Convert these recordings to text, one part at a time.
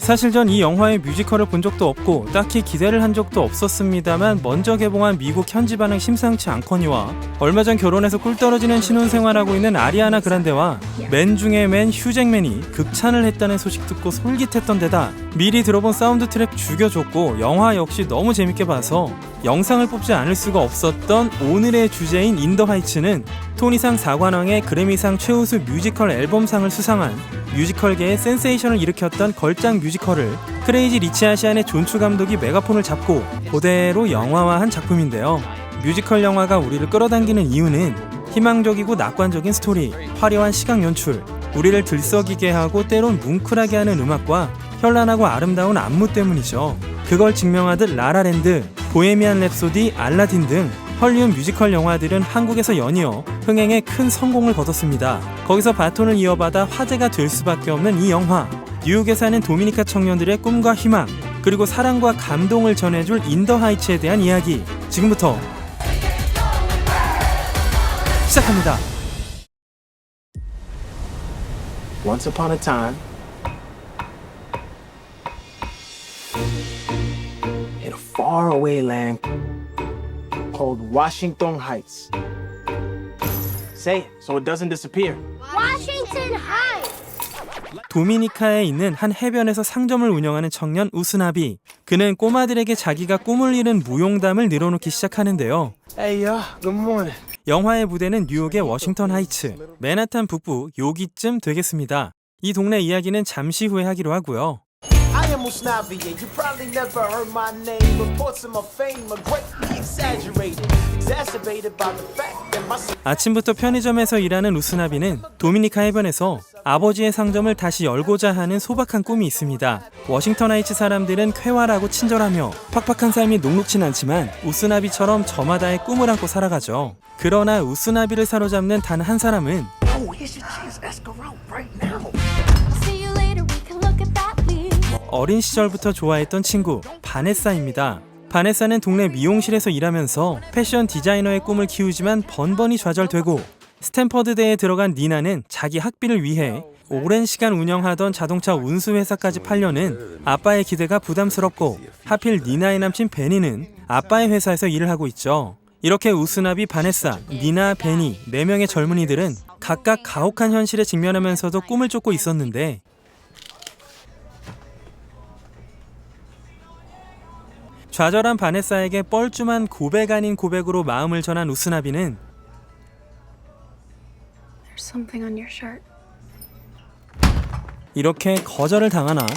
사실 전 이 영화의 뮤지컬을 본 적도 없고 딱히 기대를 한 적도 없었습니다만 먼저 개봉한 미국 현지 반응 심상치 않거니와 얼마 전 결혼해서 꿀 떨어지는 신혼생활하고 있는 아리아나 그란데와 맨 중에 맨 휴잭맨이 극찬을 했다는 소식 듣고 솔깃했던 데다 미리 들어본 사운드 트랙 죽여줬고 영화 역시 너무 재밌게 봐서 영상을 뽑지 않을 수가 없었던 오늘의 주제인 인더 하이츠는 토니상 4관왕의 그래미상 최우수 뮤지컬 앨범상을 수상한 뮤지컬계의 센세이션을 일으켰던 걸작 뮤지컬을 크레이지 리치 아시안의 존추 감독이 메가폰을 잡고 그대로 영화화한 작품인데요. 뮤지컬 영화가 우리를 끌어당기는 이유는 희망적이고 낙관적인 스토리, 화려한 시각 연출, 우리를 들썩이게 하고 때론 뭉클하게 하는 음악과 현란하고 아름다운 안무 때문이죠. 그걸 증명하듯 라라랜드, 보헤미안 랩소디, 알라딘 등 헐리우드 뮤지컬 영화들은 한국에서 연이어 흥행에 큰 성공을 거뒀습니다. 거기서 바톤을 이어받아 화제가 될 수밖에 없는 이 영화. 뉴욕에 사는 도미니카 청년들의 꿈과 희망, 그리고 사랑과 감동을 전해줄 인더 하이츠에 대한 이야기. 지금부터 시작합니다. Once upon a time, in a faraway land called Washington Heights. Say it so it doesn't disappear. Washington Heights! 도미니카에 있는 한 해변에서 상점을 운영하는 청년 우스나비. 그는 꼬마들에게 자기가 꿈을 이룬 무용담을 늘어놓기 시작하는데요. Hey, good morning. 영화의 무대는 뉴욕의 워싱턴 하이츠, 맨하탄 북부 여기쯤 되겠습니다. 이 동네 이야기는 잠시 후에 하기로 하고요. I am Usnavi, and you probably never heard my name. Reports of my fame are greatly exaggerated, exacerbated by the fact that my 아침부터 편의점에서 일하는 우스나비는 도미니카 해변에서 아버지의 상점을 다시 열고자 하는 소박한 꿈이 있습니다. 워싱턴 하이츠 사람들은 쾌활하고 친절하며 팍팍한 삶이 녹록진 않지만 우스나비처럼 저마다의 꿈을 안고 살아가죠. 그러나 우스나비를 사로잡는 단 한 사람은 어린 시절부터 좋아했던 친구 바네사입니다. 바네사는 동네 미용실에서 일하면서 패션 디자이너의 꿈을 키우지만 번번이 좌절되고 스탠퍼드대에 들어간 니나는 자기 학비를 위해 오랜 시간 운영하던 자동차 운수회사까지 팔려는 아빠의 기대가 부담스럽고 하필 니나의 남친 베니는 아빠의 회사에서 일을 하고 있죠. 이렇게 우스나비, 바네사, 니나, 베니 4명의 젊은이들은 각각 가혹한 현실에 직면하면서도 꿈을 쫓고 있었는데 좌절한 바네사에게 뻘쭘한 고백 아닌 고백으로 마음을 전한 우스나비는 There's something on your shirt. 이렇게 거절을 당하나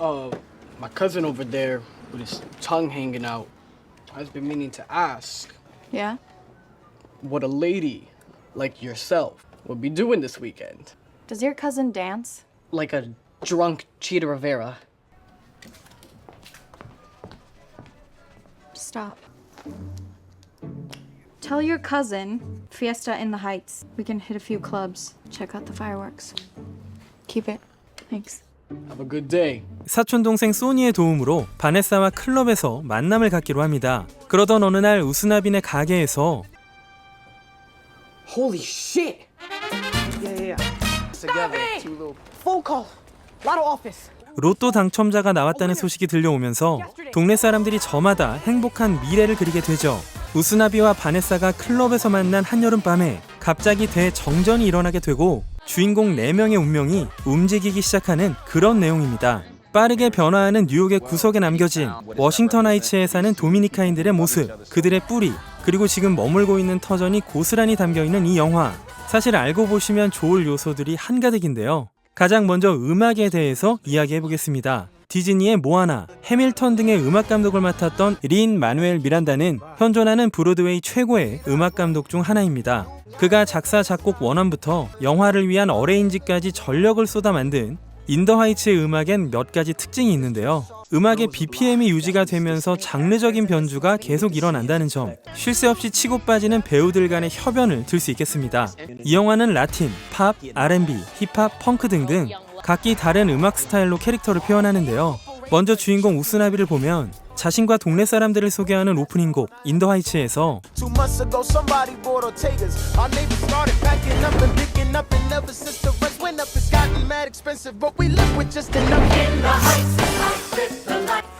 My cousin over there with his tongue hanging out has been meaning to ask Yeah? what a lady like yourself would be doing this weekend. Does your cousin dance? Like a drunk Cheetah Rivera. Stop. Tell your cousin Fiesta in the Heights. We can hit a few clubs, check out the fireworks. Keep it. Thanks. Have a good day. 사촌동생 소니의 도움으로 바네사와 클럽에서 만남을 갖기로 합니다. 그러던 어느 날 우스나빈의 가게에서 Holy shit! Yeah. Together, two little. Phone call. Lotto office. 로또 당첨자가 나왔다는 소식이 들려오면서 동네 사람들이 저마다 행복한 미래를 그리게 되죠. 우스나비와 바네사가 클럽에서 만난 한여름밤에 갑자기 대정전이 일어나게 되고 주인공 4명의 운명이 움직이기 시작하는 그런 내용입니다. 빠르게 변화하는 뉴욕의 구석에 남겨진 워싱턴 하이츠에 사는 도미니카인들의 모습, 그들의 뿌리, 그리고 지금 머물고 있는 터전이 고스란히 담겨있는 이 영화. 사실 알고 보시면 좋을 요소들이 한가득인데요. 가장 먼저 음악에 대해서 이야기해보겠습니다. 디즈니의 모아나, 해밀턴 등의 음악 감독을 맡았던 린 마누엘 미란다는 현존하는 브로드웨이 최고의 음악 감독 중 하나입니다. 그가 작사, 작곡 원언부터 영화를 위한 어레인지까지 전력을 쏟아 만든 인더 하이츠의 음악엔 몇 가지 특징이 있는데요. 음악의 BPM이 유지가 되면서 장르적인 변주가 계속 일어난다는 점, 쉴 새 없이 치고 빠지는 배우들 간의 협연을 들 수 있겠습니다. 이 영화는 라틴, 팝, R&B, 힙합, 펑크 등등 각기 다른 음악 스타일로 캐릭터를 표현하는데요. 먼저 주인공 우스나비를 보면 자신과 동네 사람들을 소개하는 오프닝곡 인더 하이츠에서 2 months ago, somebody bought Ortega's. Our neighbors started packing up and picking up, and ever since the rent went up, it's gotten mad expensive. But we live with just enough in the house.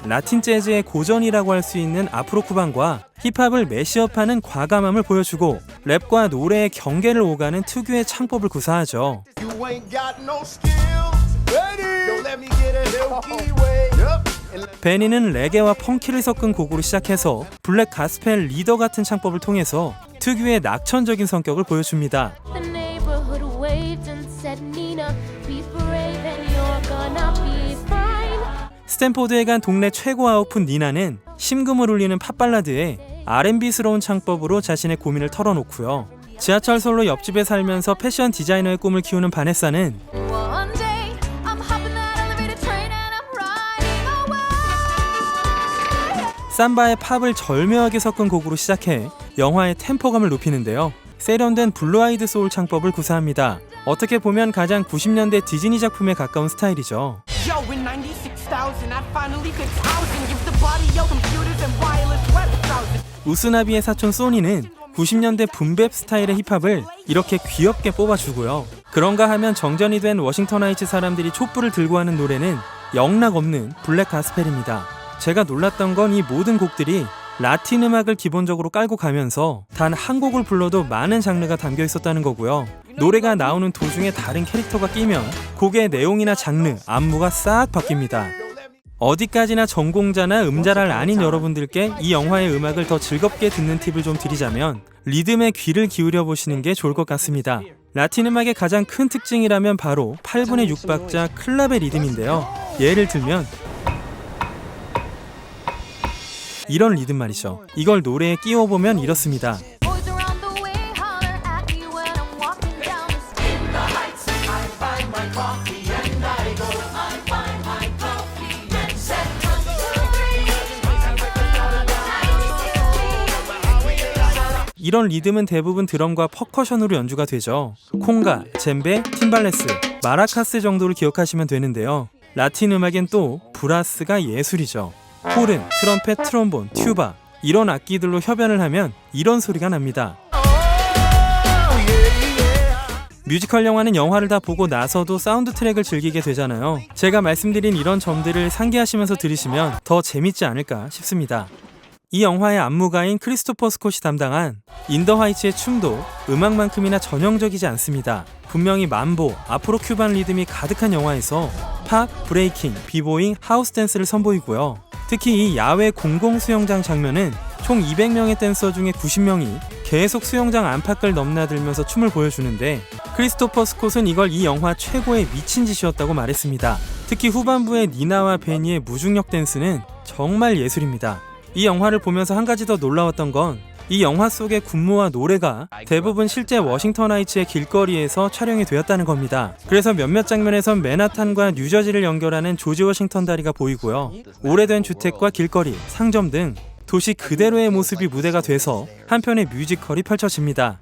라틴 재즈의 고전이라고 할 수 있는 아프로 쿠반과 힙합을 매시업하는 과감함을 보여주고 랩과 노래의 경계를 오가는 특유의 창법을 구사하죠. You ain't got no skills. Ready? Don't let me get a Milky Way. Yup. 베니는 레게와 펑키를 섞은 곡으로 시작해서 블랙 가스펠 리더 같은 창법을 통해서 특유의 낙천적인 성격을 보여줍니다. The neighborhood waved and said, Nina, be brave and you're gonna be fine. 스탠포드에 간 동네 최고 아웃풋 니나는 심금을 울리는 팝발라드에 R&B스러운 창법으로 자신의 고민을 털어놓고요. 지하철 솔로 옆집에 살면서 패션 디자이너의 꿈을 키우는 바네사는 One day, I'm hopping that elevated train and I'm riding away. 삼바의 팝을 절묘하게 섞은 곡으로 시작해 영화의 템포감을 높이는데요. 세련된 블루 아이드 소울 창법을 구사합니다. 어떻게 보면 가장 90년대 디즈니 작품에 가까운 스타일이죠. Yo, in 96,000, I finally fixed housing. Give the body yo computers and wireless web browsing. 우스나비의 사촌 소니는 90년대 붐백 스타일의 힙합을 이렇게 귀엽게 뽑아주고요. 그런가 하면 정전이 된 워싱턴 하이츠 사람들이 촛불을 들고 하는 노래는 영락 없는 블랙 가스펠입니다. 제가 놀랐던 건 이 모든 곡들이 라틴 음악을 기본적으로 깔고 가면서 단 한 곡을 불러도 많은 장르가 담겨 있었다는 거고요. 노래가 나오는 도중에 다른 캐릭터가 끼면 곡의 내용이나 장르, 안무가 싹 바뀝니다. 어디까지나 전공자나 음자랄 아닌 여러분들께 이 영화의 음악을 더 즐겁게 듣는 팁을 좀 드리자면 리듬에 귀를 기울여 보시는 게 좋을 것 같습니다. 라틴 음악의 가장 큰 특징이라면 바로 8분의 6박자 클럽의 리듬인데요. 예를 들면 이런 리듬 말이죠. 이걸 노래에 끼워보면 이렇습니다. Boys around the way holler at me when I'm walking down the street. In the heights, I find my coffee and I go. I find my coffee and set one, two, three. 이런 리듬은 대부분 드럼과 퍼커션으로 연주가 되죠. 콩가, 젬베, 팀발레스, 마라카스 정도를 기억하시면 되는데요. 라틴 음악엔 또 브라스가 예술이죠. 호른, 트럼펫, 트롬본, 튜바 이런 악기들로 협연을 하면 이런 소리가 납니다. 뮤지컬 영화는 영화를 다 보고 나서도 사운드 트랙을 즐기게 되잖아요. 제가 말씀드린 이런 점들을 상기하시면서 들으시면 더 재밌지 않을까 싶습니다. 이 영화의 안무가인 크리스토퍼 스콧이 담당한 인더 하이츠의 춤도 음악만큼이나 전형적이지 않습니다. 분명히 만보, 아프로 큐반 리듬이 가득한 영화에서 팝, 브레이킹, 비보잉, 하우스 댄스를 선보이고요. 특히 이 야외 공공 수영장 장면은 총 200명의 댄서 중에 90명이 계속 수영장 안팎을 넘나들면서 춤을 보여주는데 크리스토퍼 스콧은 이걸 이 영화 최고의 미친 짓이었다고 말했습니다. 특히 후반부의 니나와 베니의 무중력 댄스는 정말 예술입니다. 이 영화를 보면서 한 가지 더 놀라웠던 건 이 영화 속의 군무와 노래가 대부분 실제 워싱턴 하이츠의 길거리에서 촬영이 되었다는 겁니다. 그래서 몇몇 장면에선 맨하탄과 뉴저지를 연결하는 조지 워싱턴 다리가 보이고요. 오래된 주택과 길거리, 상점 등 도시 그대로의 모습이 무대가 돼서 한편의 뮤지컬이 펼쳐집니다.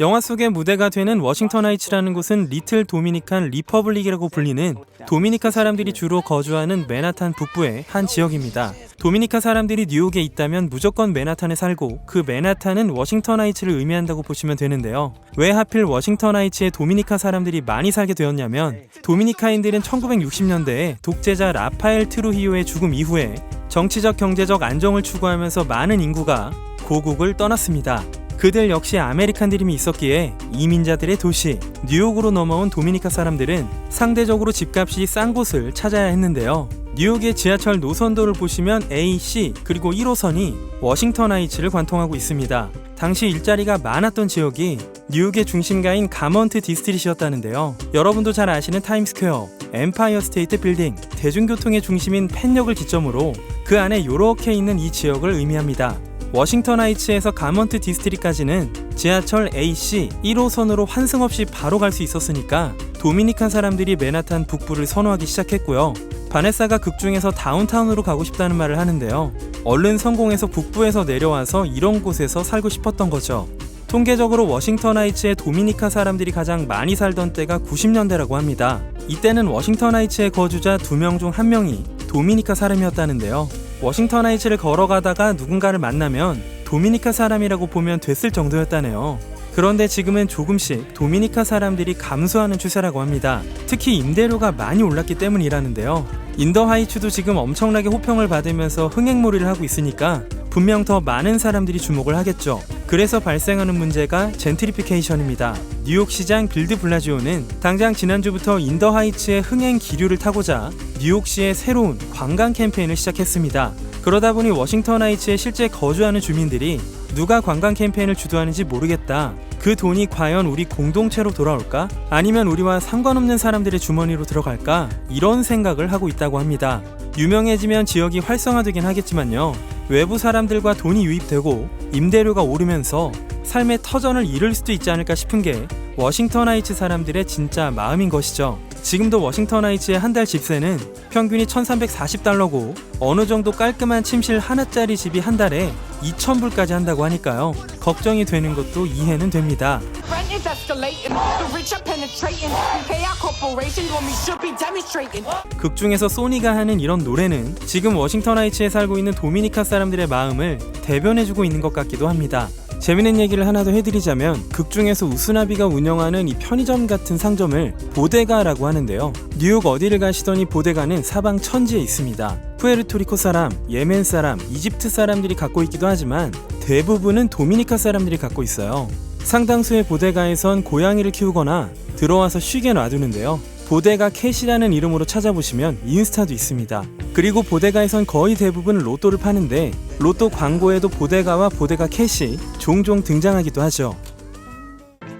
영화 속의 무대가 되는 워싱턴 하이츠라는 곳은 리틀 도미니칸 리퍼블릭이라고 불리는 도미니카 사람들이 주로 거주하는 맨하탄 북부의 한 지역입니다. 도미니카 사람들이 뉴욕에 있다면 무조건 맨하탄에 살고 그 맨하탄은 워싱턴 하이츠를 의미한다고 보시면 되는데요. 왜 하필 워싱턴 하이츠에 도미니카 사람들이 많이 살게 되었냐면 도미니카인들은 1960년대에 독재자 라파엘 트루히오의 죽음 이후에 정치적 경제적 안정을 추구하면서 많은 인구가 고국을 떠났습니다. 그들 역시 아메리칸 드림이 있었기에 이민자들의 도시 뉴욕으로 넘어온 도미니카 사람들은 상대적으로 집값이 싼 곳을 찾아야 했는데요. 뉴욕의 지하철 노선도를 보시면 A, C 그리고 1호선이 워싱턴 하이츠를 관통하고 있습니다. 당시 일자리가 많았던 지역이 뉴욕의 중심가인 가먼트 디스트릿이었다는데요. 여러분도 잘 아시는 타임스퀘어, 엠파이어 스테이트 빌딩, 대중교통의 중심인 펜역을 기점으로 그 안에 요렇게 있는 이 지역을 의미합니다. 워싱턴 하이츠에서 가먼트 디스트릭까지는 지하철 AC 1호선으로 환승 없이 바로 갈 수 있었으니까 도미니칸 사람들이 맨하탄 북부를 선호하기 시작했고요. 바네사가 극 중에서 다운타운으로 가고 싶다는 말을 하는데요. 얼른 성공해서 북부에서 내려와서 이런 곳에서 살고 싶었던 거죠. 통계적으로 워싱턴 하이츠의 도미니카 사람들이 가장 많이 살던 때가 90년대라고 합니다. 이때는 워싱턴 하이츠의 거주자 2명 중 1명이 도미니카 사람이었다는데요. 워싱턴 하이츠를 걸어가다가 누군가를 만나면 도미니카 사람이라고 보면 됐을 정도였다네요. 그런데 지금은 조금씩 도미니카 사람들이 감소하는 추세라고 합니다. 특히 임대료가 많이 올랐기 때문이라는데요. 인더 하이츠도 지금 엄청나게 호평을 받으면서 흥행몰이를 하고 있으니까 분명 더 많은 사람들이 주목을 하겠죠. 그래서 발생하는 문제가 젠트리피케이션입니다. 뉴욕 시장 빌드 블라지오는 당장 지난주부터 인더 하이츠의 흥행 기류를 타고자 뉴욕시의 새로운 관광 캠페인을 시작했습니다. 그러다 보니 워싱턴 하이츠에 실제 거주하는 주민들이 누가 관광 캠페인을 주도하는지 모르겠다. 그 돈이 과연 우리 공동체로 돌아올까? 아니면 우리와 상관없는 사람들의 주머니로 들어갈까? 이런 생각을 하고 있다고 합니다. 유명해지면 지역이 활성화되긴 하겠지만요. 외부 사람들과 돈이 유입되고 임대료가 오르면서 삶의 터전을 잃을 수도 있지 않을까 싶은 게 워싱턴 하이츠 사람들의 진짜 마음인 것이죠. 지금도 워싱턴 하이츠의 한 달 집세는 평균이 $1,340고 어느 정도 깔끔한 침실 하나짜리 집이 한 달에 2,000불까지 한다고 하니까요. 걱정이 되는 것도 이해는 됩니다. Rent is escalating. The rich are penetrating. Pay our corporations when we should be demonstrating. 극 중에서 소니가 하는 이런 노래는 지금 워싱턴 하이츠에 살고 있는 도미니카 사람들의 마음을 대변해주고 있는 것 같기도 합니다. 재밌는 얘기를 하나 더 해드리자면 극 중에서 우스나비가 운영하는 이 편의점 같은 상점을 보데가라고 하는데요. 뉴욕 어디를 가시더니 보데가는 사방 천지에 있습니다. 푸에르토리코 사람, 예멘 사람, 이집트 사람들이 갖고 있기도 하지만 대부분은 도미니카 사람들이 갖고 있어요. 상당수의 보데가에선 고양이를 키우거나 들어와서 쉬게 놔두는데요. 보데가 캣이라는 이름으로 찾아보시면 인스타도 있습니다. 그리고 보데가에선 거의 대부분 로또를 파는데 로또 광고에도 보데가와 보데가 캣이 종종 등장하기도 하죠.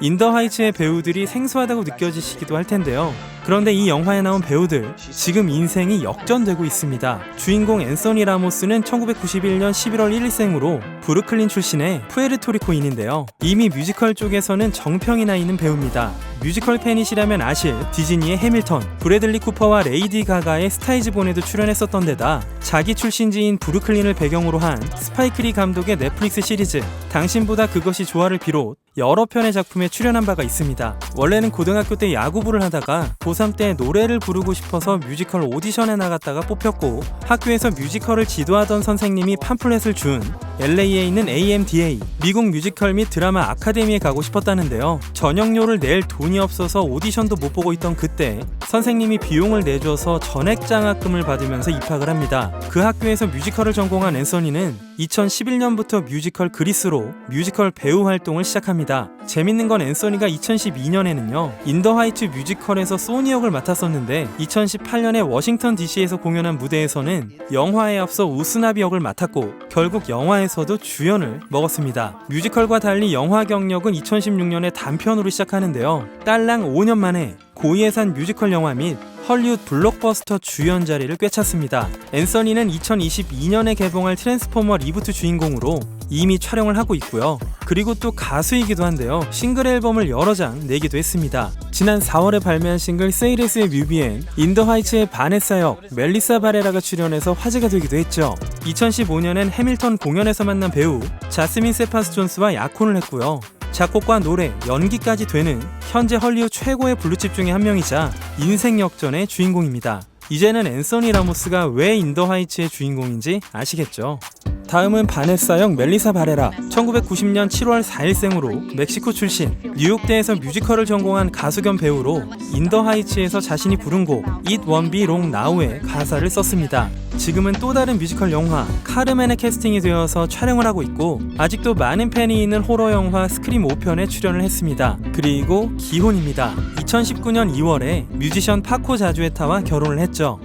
인더 하이츠의 배우들이 생소하다고 느껴지시기도 할 텐데요. 그런데 이 영화에 나온 배우들 지금 인생이 역전되고 있습니다. 주인공 앤서니 라모스는 1991년 11월 1일생으로 브루클린 출신의 푸에르토리코인인데요. 이미 뮤지컬 쪽에서는 정평이 나 있는 배우입니다. 뮤지컬 팬이시라면 아실 디즈니의 해밀턴, 브래들리 쿠퍼와 레이디 가가의 스타이즈본에도 출연했었던 데다 자기 출신지인 브루클린을 배경으로 한 스파이크 리 감독의 넷플릭스 시리즈 당신보다 그것이 좋아를 비롯 여러 편의 작품에 출연한 바가 있습니다. 원래는 고등학교 때 야구부를 하다가 고3 때 노래를 부르고 싶어서 뮤지컬 오디션에 나갔다가 뽑혔고 학교에서 뮤지컬을 지도하던 선생님이 팜플렛을 준 LA에 있는 AMDA 미국 뮤지컬 및 드라마 아카데미에 가고 싶었다는데요. 전역료를 낼 돈이 없어서 오디션도 못 보고 있던 그때 선생님이 비용을 내줘서 전액장학금을 받으면서 입학을 합니다. 그 학교에서 뮤지컬을 전공한 앤서니는 2011년부터 뮤지컬 그리스로 뮤지컬 배우 활동을 시작합니다. 재밌는 건 앤서니가 2012년에는요 인더 하이츠 뮤지컬에서 소니 역을 맡았었는데 2018년에 워싱턴 DC에서 공연한 무대에서는 영화에 앞서 우스나비 역을 맡았고 결국 영화에서도 주연을 먹었습니다. 뮤지컬과 달리 영화 경력은 2016년에 단편으로 시작하는데요. 딸랑 5년 만에 고예산 뮤지컬 영화 및 헐리우드 블록버스터 주연 자리를 꿰찼습니다. 앤서니는 2022년에 개봉할 트랜스포머 리부트 주인공으로 이미 촬영을 하고 있고요. 그리고 또 가수이기도 한데요. 싱글 앨범을 여러 장 내기도 했습니다. 지난 4월에 발매한 싱글 세이레스의 뮤비엔 인더 하이츠의 바네사 역 멜리사 바레라가 출연해서 화제가 되기도 했죠. 2015년엔 해밀턴 공연에서 만난 배우 자스민 세파스 존스와 약혼을 했고요. 작곡과 노래, 연기까지 되는 현재 헐리우드 최고의 블루칩 중에 한 명이자 인생 역전의 주인공입니다. 이제는 앤서니 라모스가 왜 인더 하이츠의 주인공인지 아시겠죠? 다음은 바네사 역 멜리사 바레라. 1990년 7월 4일생으로 멕시코 출신, 뉴욕대에서 뮤지컬을 전공한 가수 겸 배우로 인더 하이츠에서 자신이 부른 곡 It Won't Be Long Now의 가사를 썼습니다. 지금은 또 다른 뮤지컬 영화 카르멘에 캐스팅이 되어서 촬영을 하고 있고 아직도 많은 팬이 있는 호러 영화 스크림 5편에 출연을 했습니다. 그리고 기혼입니다. 2019년 2월에 뮤지션 파코 자주에타와 결혼을 했죠.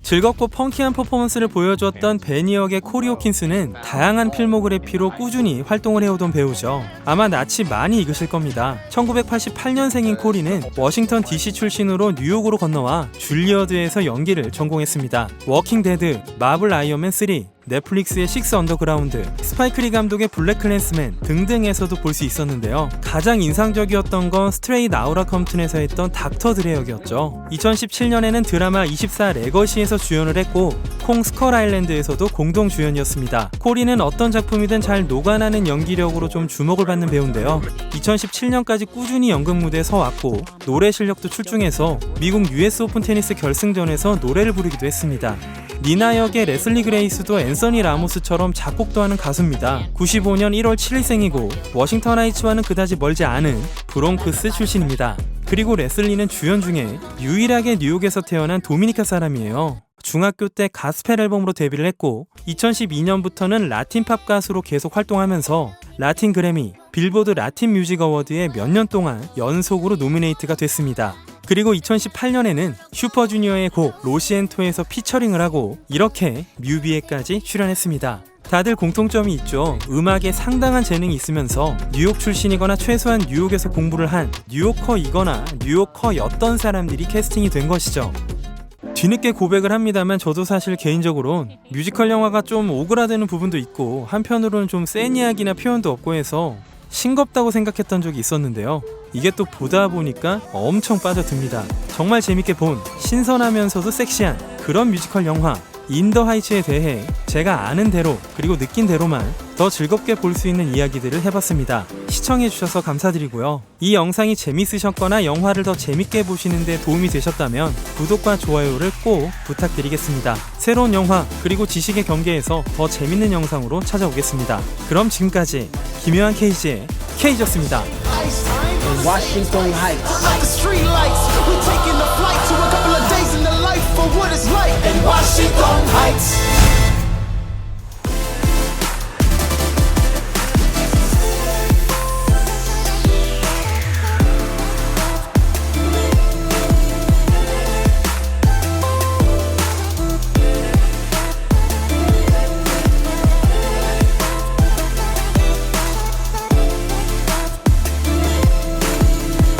즐겁고 펑키한 퍼포먼스를 보여주었던 베니 역의 코리 호킨스는 다양한 필모그래피로 꾸준히 활동을 해오던 배우죠. 아마 낯이 많이 익으실 겁니다. 1988년생인 코리는 워싱턴 DC 출신으로 뉴욕으로 건너와 줄리어드에서 연기를 전공했습니다. 워킹 데드, 마블 아이언맨 3, 넷플릭스의 식스 언더그라운드, 스파이크 리 감독의 블랙 클랜스맨 등등에서도 볼 수 있었는데요. 가장 인상적이었던 건 스트레이트 아우라 컴튼에서 했던 닥터 드레 역이었죠. 2017년에는 드라마 24 레거시에서 주연을 했고 콩 스컬 아일랜드에서도 공동 주연이었습니다. 코리는 어떤 작품이든 잘 녹아나는 연기력으로 좀 주목을 받는 배우인데요. 2017년까지 꾸준히 연극 무대에 서왔고 노래 실력도 출중해서 미국 US 오픈 테니스 결승전에서 노래를 부르기도 했습니다. 니나 역의 레슬리 그레이스도 앤서니 라모스처럼 작곡도 하는 가수입니다. 95년 1월 7일생이고 워싱턴 하이츠와는 그다지 멀지 않은 브롱크스 출신입니다. 그리고 레슬리는 주연 중에 유일하게 뉴욕에서 태어난 도미니카 사람이에요. 중학교 때 가스펠 앨범으로 데뷔를 했고 2012년부터는 라틴 팝 가수로 계속 활동하면서 라틴 그래미, 빌보드 라틴 뮤직 어워드에 몇 년 동안 연속으로 노미네이트가 됐습니다. 그리고 2018년에는 슈퍼주니어의 곡 로시앤토에서 피처링을 하고 이렇게 뮤비에까지 출연했습니다. 다들 공통점이 있죠. 음악에 상당한 재능이 있으면서 뉴욕 출신이거나 최소한 뉴욕에서 공부를 한 뉴요커이거나 뉴요커였던 사람들이 캐스팅이 된 것이죠. 뒤늦게 고백을 합니다만 저도 사실 개인적으로 뮤지컬 영화가 좀 오그라드는 부분도 있고 한편으로는 좀 센 이야기나 표현도 없고 해서 싱겁다고 생각했던 적이 있었는데요. 이게 또 보다 보니까 엄청 빠져듭니다. 정말 재밌게 본 신선하면서도 섹시한 그런 뮤지컬 영화 인더 하이츠에 대해 제가 아는 대로 그리고 느낀 대로만 더 즐겁게 볼 수 있는 이야기들을 해봤습니다. 시청해주셔서 감사드리고요. 이 영상이 재밌으셨거나 영화를 더 재밌게 보시는데 도움이 되셨다면 구독과 좋아요를 꼭 부탁드리겠습니다. 새로운 영화 그리고 지식의 경계에서 더 재밌는 영상으로 찾아오겠습니다. 그럼 지금까지 김요한 KG의 K였습니다. Washington Heights. Like the street lights, we taking a flight to a couple of days in the life of what it's like in Washington Heights.